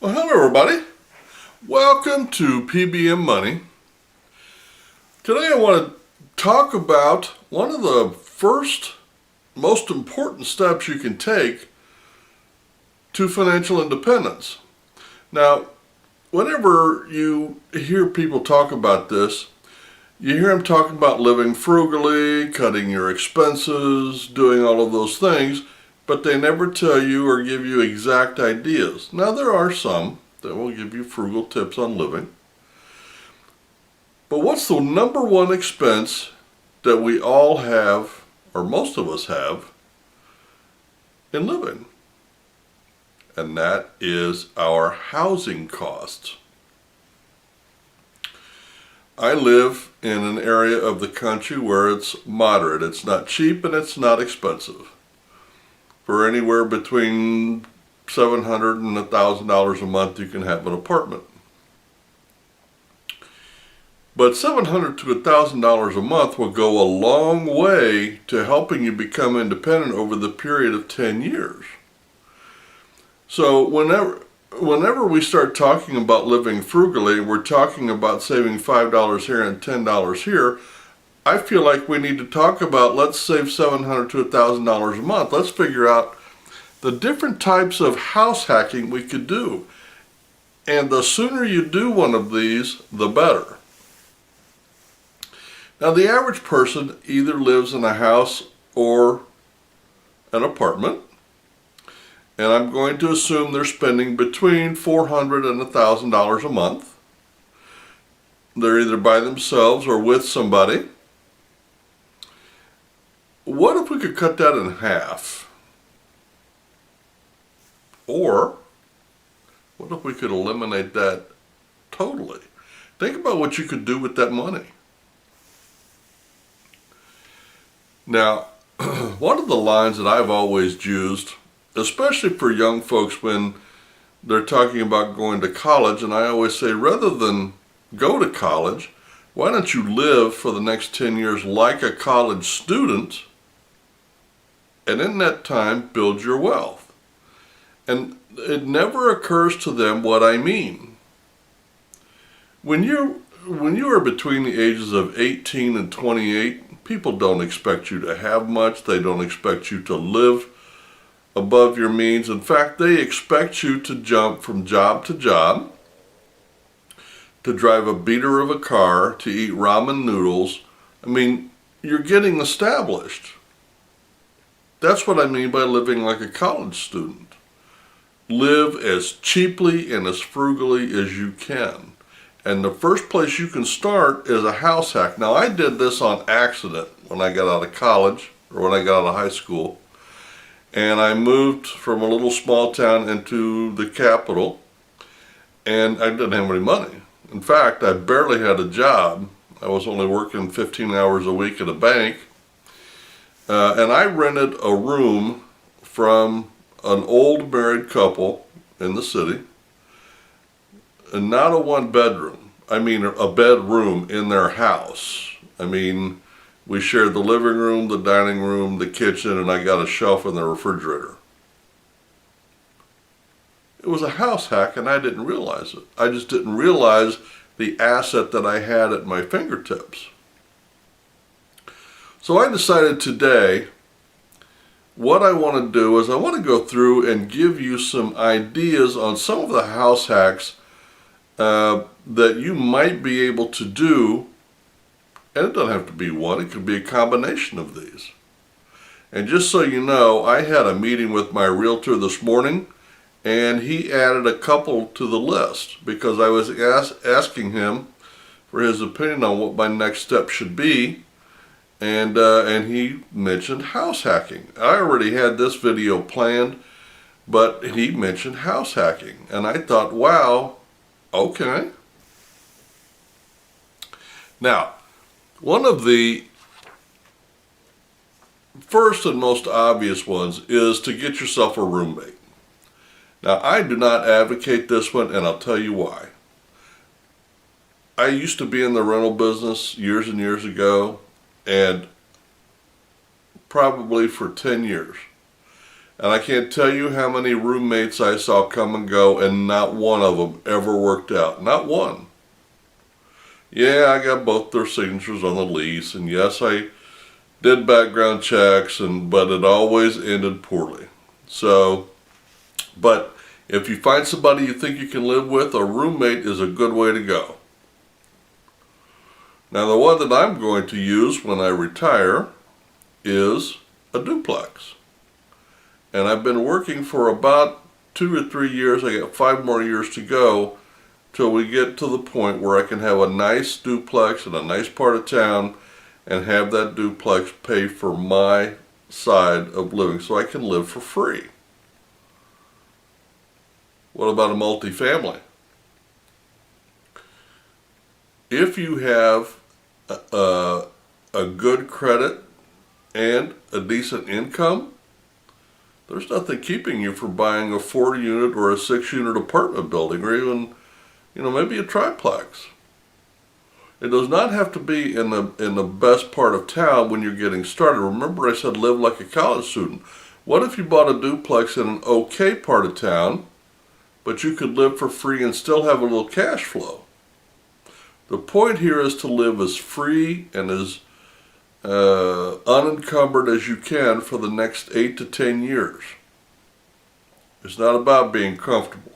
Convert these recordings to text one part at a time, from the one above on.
Well, hello everybody. Welcome to P.B.M. Money. Today I want to talk about one of the first most important steps you can take to financial independence. Now, whenever you hear people talk about this, you hear them talking about living frugally, cutting your expenses, doing all of those things, but they never tell you or give you exact ideas. Now, there are some that will give you frugal tips on living. But what's the number one expense that we all have, or most of us have, in living? And that is our housing costs. I live in an area of the country where it's moderate. It's not cheap and it's not expensive. For anywhere between $700 and $1,000 a month, you can have an apartment. But $700 to $1,000 a month will go a long way to helping you become independent over the period of 10 years. So whenever we start talking about living frugally, we're talking about saving $5 here and $10 here. I feel like we need to talk about, let's save $700 to $1,000 a month. Let's figure out the different types of house hacking we could do. And the sooner you do one of these, the better. Now, the average person either lives in a house or an apartment. And I'm going to assume they're spending between $400 and $1,000 a month. They're either by themselves or with somebody. What if we could cut that in half? Or what if we could eliminate that totally? Think about what you could do with that money. Now, one of the lines that I've always used, especially for young folks when they're talking about going to college, and I always say, rather than go to college, why don't you live for the next 10 years like a college student, and in that time, build your wealth? And it never occurs to them what I mean. When you are between the ages of 18 and 28, people don't expect you to have much. They don't expect you to live above your means. In fact, they expect you to jump from job to job, to drive a beater of a car, to eat ramen noodles. I mean, you're getting established. That's what I mean by living like a college student. Live as cheaply and as frugally as you can. And the first place you can start is a house hack. Now, I did this on accident when I got out of college, or when I got out of high school. And I moved from a little small town into the capital, and I didn't have any money. In fact, I barely had a job. I was only working 15 hours a week at a bank. And I rented a room from an old married couple in the city, and not a one bedroom. I mean a bedroom in their house. I mean, we shared the living room, the dining room, the kitchen, and I got a shelf in the refrigerator. It was a house hack, and I didn't realize it. I just didn't realize the asset that I had at my fingertips. So I decided today, what I want to do is I want to go through and give you some ideas on some of the house hacks that you might be able to do. And it doesn't have to be one, it could be a combination of these. And just so you know, I had a meeting with my realtor this morning, and he added a couple to the list because I was asking him for his opinion on what my next step should be. And he mentioned house hacking. I already had this video planned, but he mentioned house hacking. And I thought, wow, okay. Now, one of the first and most obvious ones is to get yourself a roommate. Now, I do not advocate this one, and I'll tell you why. I used to be in the rental business years and years ago, and probably for 10 years. And I can't tell you how many roommates I saw come and go, and not one of them ever worked out. Not one. Yeah, I got both their signatures on the lease, and yes, I did background checks, but it always ended poorly. So, but if you find somebody you think you can live with, a roommate is a good way to go. Now, the one that I'm going to use when I retire is a duplex. And I've been working for about 2 or 3 years. I got 5 more years to go till we get to the point where I can have a nice duplex in a nice part of town and have that duplex pay for my side of living so I can live for free. What about a multifamily? If you have a good credit and a decent income, there's nothing keeping you from buying a 4-unit or a 6-unit apartment building, or even, maybe a triplex. It does not have to be in the best part of town when you're getting started. Remember I said live like a college student. What if you bought a duplex in an okay part of town, but you could live for free and still have a little cash flow? The point here is to live as free and as unencumbered as you can for the next 8 to 10 years. It's not about being comfortable.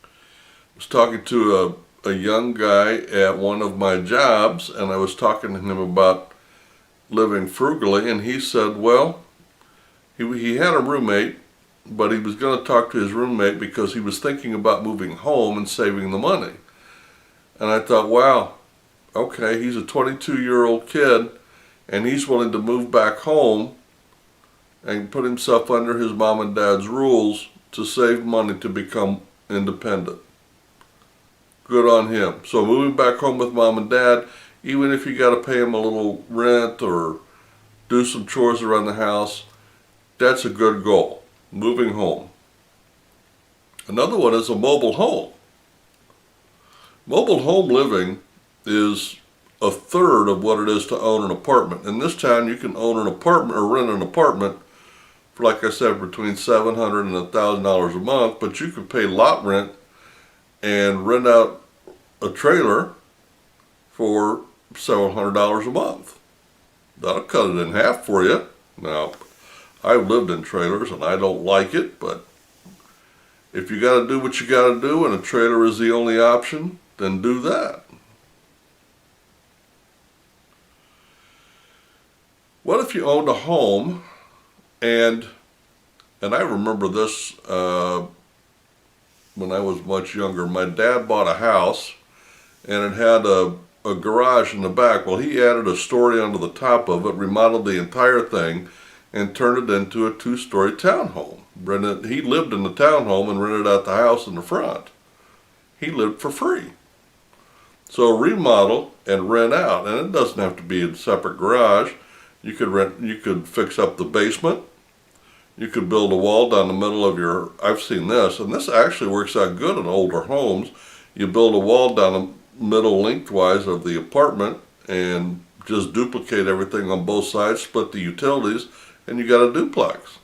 I was talking to a young guy at one of my jobs, and I was talking to him about living frugally, and he said, well, he had a roommate, but he was going to talk to his roommate because he was thinking about moving home and saving the money. And I thought, wow, okay, he's a 22-year-old kid, and he's willing to move back home and put himself under his mom and dad's rules to save money to become independent. Good on him. So moving back home with mom and dad, even if you got to pay him a little rent or do some chores around the house, that's a good goal. Moving home. Another one is a mobile home. Mobile home living is a third of what it is to own an apartment. In this town, you can own an apartment or rent an apartment for, like I said, between $700 and $1,000 a month, but you can pay lot rent and rent out a trailer for several $100 a month. That'll cut it in half for you. Now, I've lived in trailers and I don't like it, but if you got to do what you got to do and a trailer is the only option, then do that. What if you owned a home and I remember this when I was much younger. My dad bought a house and it had a garage in the back. Well, he added a story onto the top of it, remodeled the entire thing, and turned it into a 2-story townhome. He lived in the townhome and rented out the house in the front. He lived for free. So remodel and rent out, and it doesn't have to be a separate garage. You could fix up the basement. You could build a wall down the middle of I've seen this, and this actually works out good in older homes. You build a wall down the middle lengthwise of the apartment and just duplicate everything on both sides, split the utilities, and you got a duplex.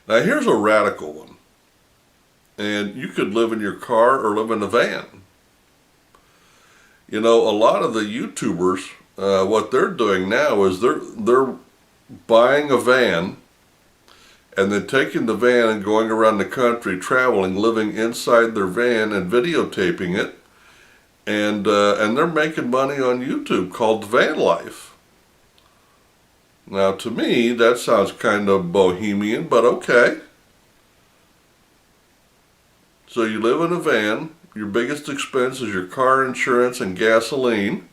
Now here's a radical one. And you could live in your car or live in a van. A lot of the YouTubers, what they're doing now is they're buying a van and then taking the van and going around the country, traveling, living inside their van and videotaping it, and they're making money on YouTube called van life. Now, to me, that sounds kind of bohemian, but okay. So you live in a van. Your biggest expense is your car insurance and gasoline.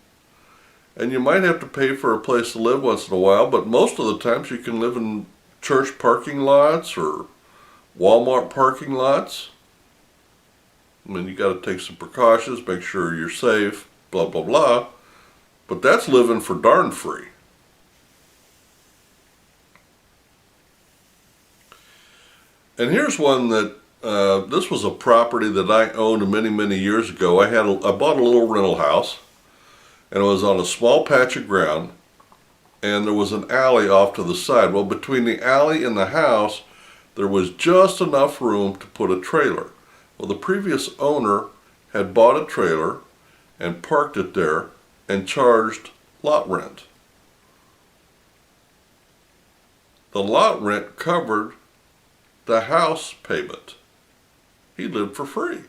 And you might have to pay for a place to live once in a while, but most of the times you can live in church parking lots or Walmart parking lots. I mean, you got to take some precautions, make sure you're safe, blah, blah, blah. But that's living for darn free. And here's one that, this was a property that I owned many, many years ago. I bought a little rental house, and it was on a small patch of ground, and there was an alley off to the side. Well, between the alley and the house, there was just enough room to put a trailer. Well, the previous owner had bought a trailer and parked it there and charged lot rent. The lot rent covered the house payment. He lived for free.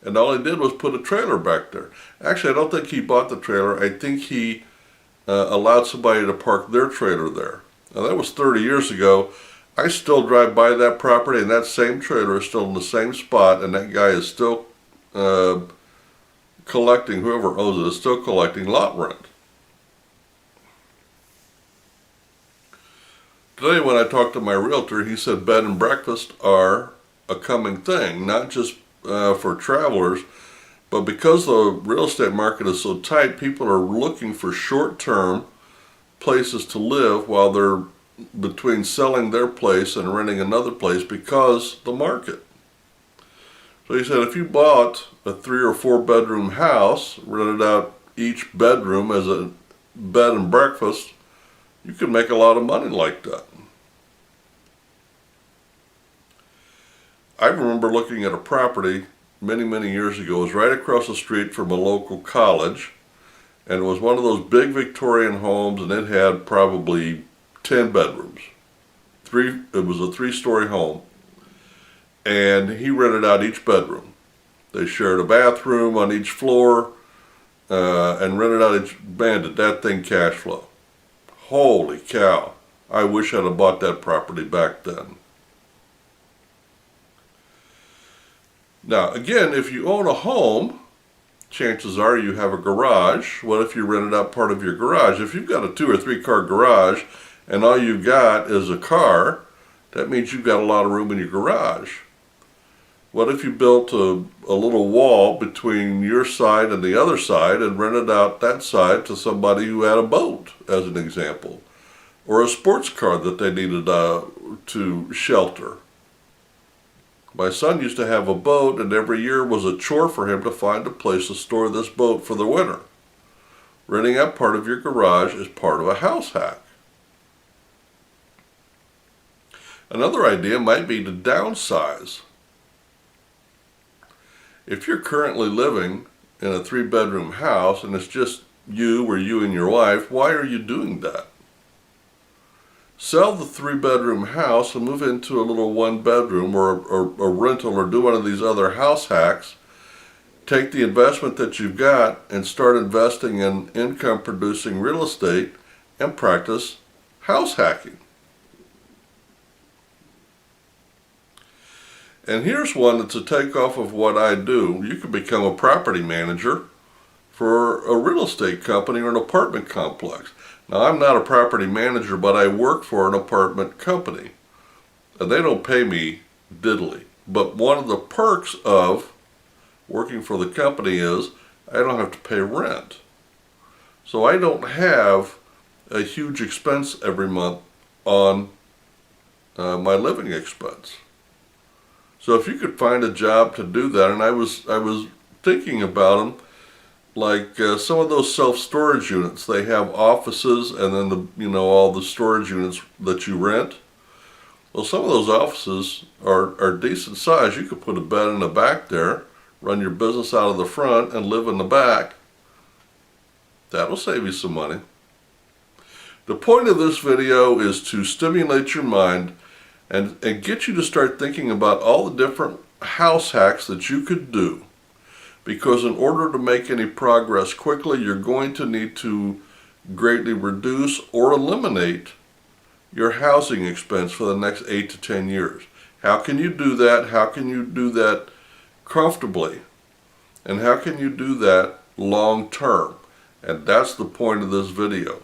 And all he did was put a trailer back there. Actually, I don't think he bought the trailer. I think he allowed somebody to park their trailer there. Now, that was 30 years ago. I still drive by that property, and that same trailer is still in the same spot, and that guy is still collecting, whoever owns it is still collecting lot rent. Today when I talked to my realtor, he said bed and breakfast are a coming thing, not just for travelers, but because the real estate market is so tight, people are looking for short-term places to live while they're between selling their place and renting another place because the market. So he said if you bought a 3 or 4 bedroom house, rented out each bedroom as a bed and breakfast, you could make a lot of money like that. I remember looking at a property many years ago. It was right across the street from a local college, and it was one of those big Victorian homes, and it had probably 10 bedrooms. It was a 3-story home, and he rented out each bedroom. They shared a bathroom on each floor, and rented out each. Man, did that thing cash flow. Holy cow. I wish I'd have bought that property back then. Now, again, if you own a home, chances are you have a garage. What if you rented out part of your garage? If you've got a 2 or 3 car garage and all you've got is a car, that means you've got a lot of room in your garage. What if you built a little wall between your side and the other side and rented out that side to somebody who had a boat, as an example, or a sports car that they needed to shelter? My son used to have a boat, and every year was a chore for him to find a place to store this boat for the winter. Renting out part of your garage is part of a house hack. Another idea might be to downsize. If you're currently living in a 3-bedroom house and it's just you or you and your wife, why are you doing that? Sell the 3-bedroom house and move into a little 1-bedroom or a rental, or do one of these other house hacks. Take the investment that you've got and start investing in income producing real estate and practice house hacking. And here's one that's a takeoff of what I do. You can become a property manager for a real estate company or an apartment complex. Now, I'm not a property manager, but I work for an apartment company. And they don't pay me diddly. But one of the perks of working for the company is I don't have to pay rent. So I don't have a huge expense every month on my living expense. So if you could find a job to do that, and I was thinking about them, like some of those self-storage units, they have offices and then all the storage units that you rent. Well, some of those offices are decent size. You could put a bed in the back there, run your business out of the front, and live in the back. That'll save you some money. The point of this video is to stimulate your mind and get you to start thinking about all the different house hacks that you could do. Because in order to make any progress quickly, you're going to need to greatly reduce or eliminate your housing expense for the next 8 to 10 years. How can you do that? How can you do that comfortably? And how can you do that long term? And that's the point of this video.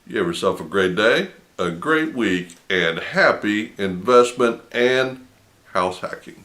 You have yourself a great day, a great week, and happy investment and house hacking.